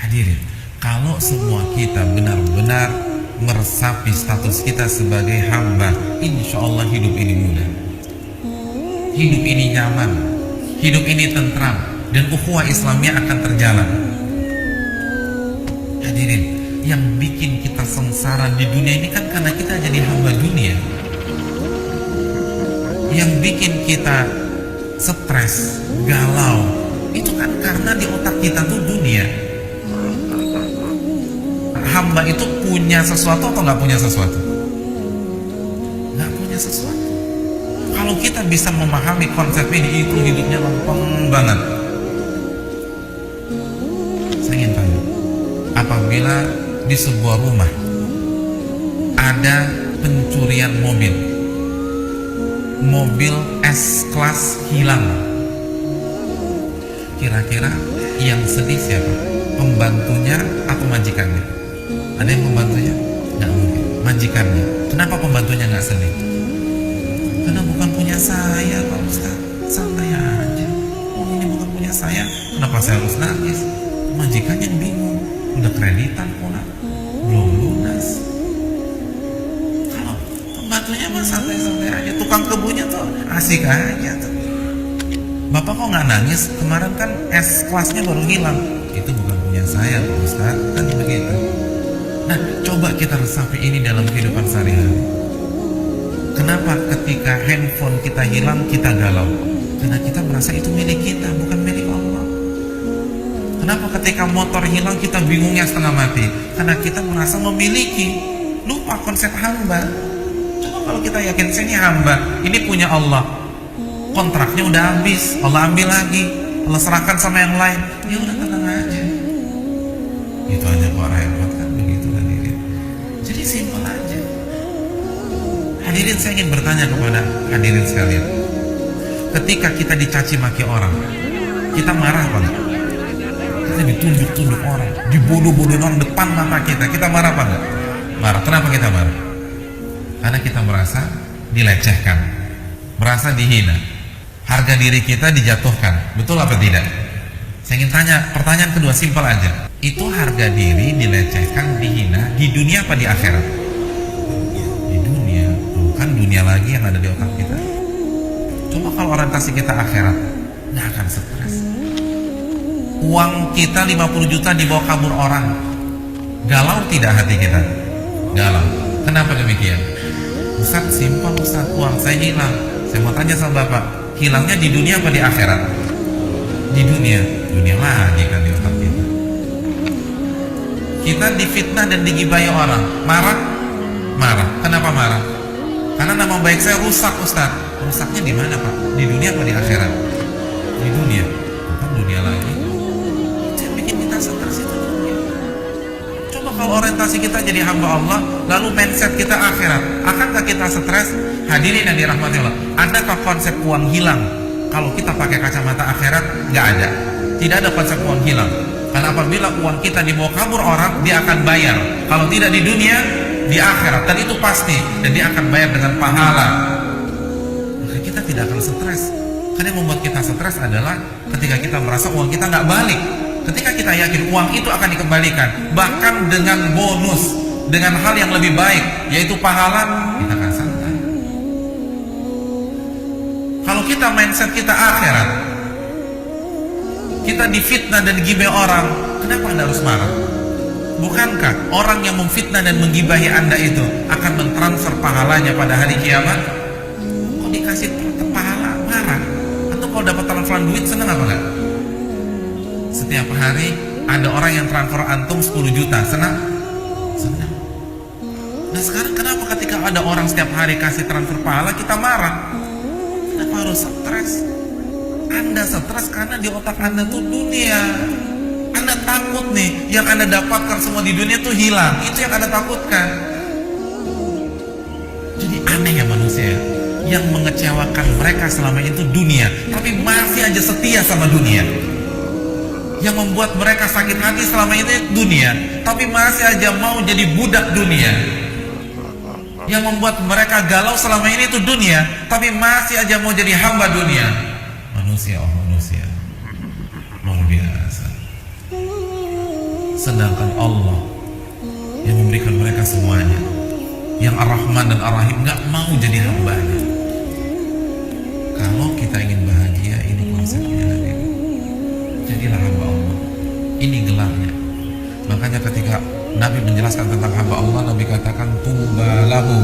Hadirin, kalau semua kita benar-benar meresapi status kita sebagai hamba, insya Allah hidup ini mudah, hidup ini nyaman, hidup ini tentram, dan ukhuwah Islamnya akan terjalan. Hadirin, yang bikin kita sengsara di dunia ini kan karena kita jadi hamba dunia. Yang bikin kita stres, galau, itu kan karena di otak kita tuh dunia. Hamba itu punya sesuatu atau nggak punya sesuatu? Nggak punya sesuatu. Kalau kita bisa memahami konsep ini, itu hidupnya lempeng banget. Saya ingin tanya, apabila di sebuah rumah ada pencurian mobil S-Class hilang, kira-kira yang sedih siapa? Pembantunya atau majikannya? Ada yang pembantunya? Nggak mungkin. Majikannya. Kenapa pembantunya nggak sedih? Karena bukan punya saya, Pak Ustaz. Santai aja. Oh, ini bukan punya saya. Kenapa saya harus nangis? Majikannya bingung. Udah kreditan pula, belum lunas. Kalau pembantunya mah santai-santai aja. Tukang kebunnya tuh asik aja tuh. Bapak kok nggak nangis? Kemarin kan S-Classnya baru hilang. Itu bukan punya saya, Pak Ustaz. Kan begitu. Nah, coba kita resapi ini dalam kehidupan sehari-hari. Kenapa ketika handphone kita hilang kita galau? Karena kita merasa itu milik kita, bukan milik Allah. Kenapa ketika motor hilang kita bingungnya setengah mati? Karena kita merasa memiliki, lupa konsep hamba. Coba kalau kita yakin ini hamba, ini punya Allah, kontraknya udah habis, Allah ambil lagi, Allah serahkan sama yang lain, ya udah tenang aja. Itu aja kok repot kan, begitu hadirin. Jadi simpel aja. Hadirin, saya ingin bertanya kepada hadirin sekalian, ketika kita dicaci maki orang, kita marah apa enggak? Kita ditunjuk-tunjuk orang, dibodoh-bodohin orang depan mata kita marah apa enggak? Marah. Kenapa kita marah? Karena kita merasa dilecehkan, merasa dihina, harga diri kita dijatuhkan. Betul apa tidak? Saya ingin tanya, pertanyaan kedua simpel aja. Itu harga diri dilecehkan, dihina di dunia apa di akhirat? Di dunia. Bukan dunia lagi yang ada di otak kita. Coba kalau orientasi kita akhirat, nggak akan stres. Uang kita 50 juta dibawa kabur orang, galau tidak hati kita? Galau. Kenapa demikian? Ustaz, simpel Ustaz, uang saya hilang. Saya mau tanya sama Bapak, hilangnya di dunia apa di akhirat? Di dunia. Dunia lagi kan di otak kita. Kita difitnah dan digibahi orang, marah? Marah. Kenapa marah? Karena nama baik saya rusak, Ustaz. Rusaknya di mana, Pak? Di dunia apa di akhirat? Di dunia. Bukan dunia lagi. Itu yang bikin kita stres, itu dunia. Coba kalau orientasi kita jadi hamba Allah, lalu mindset kita akhirat, akankah kita stres? Hadirin yang dirahmati Allah, adakah konsep uang hilang kalau kita pakai kacamata akhirat? Nggak ada. Tidak ada konsep uang hilang. Karena apabila uang kita dibawa kabur orang, dia akan bayar. Kalau tidak di dunia, di akhirat. Dan itu pasti. Dan dia akan bayar dengan pahala. Maka kita tidak akan stres. Karena yang membuat kita stres adalah ketika kita merasa uang kita nggak balik. Ketika kita yakin uang itu akan dikembalikan, bahkan dengan bonus, dengan hal yang lebih baik, yaitu pahala, kita akan santai. Kalau kita mindset kita akhirat, kita difitnah dan digibahi orang, kenapa Anda harus marah? Bukankah orang yang memfitnah dan menggibahi Anda itu akan mentransfer pahalanya pada hari kiamat? Kok dikasih pahala marah? Atau kalau dapat transferan duit senang apa enggak? Setiap hari ada orang yang transfer antum 10 juta, senang? Senang. Nah sekarang kenapa ketika ada orang setiap hari kasih transfer pahala kita marah? Kenapa harus stres? Anda stres karena di otak Anda tuh dunia. Anda takut nih, yang Anda dapatkan semua di dunia tuh hilang. Itu yang Anda takutkan. Jadi aneh ya manusia, yang mengecewakan mereka selama itu dunia, tapi masih aja setia sama dunia. Yang membuat mereka sakit hati selama itu dunia, tapi masih aja mau jadi budak dunia. Yang membuat mereka galau selama ini itu dunia, tapi masih aja mau jadi hamba dunia. Manusia, oh manusia, luar biasa. sedangkan Allah yang memberikan mereka semuanya, yang Ar-Rahman dan Ar-Rahim, nggak mau jadi hambanya. Kalau kita ingin bahagia, ini konsepnya Nabi, jadilah hamba Allah. Ini gelarnya. Makanya ketika Nabi menjelaskan tentang hamba Allah, Nabi katakan tuba lahu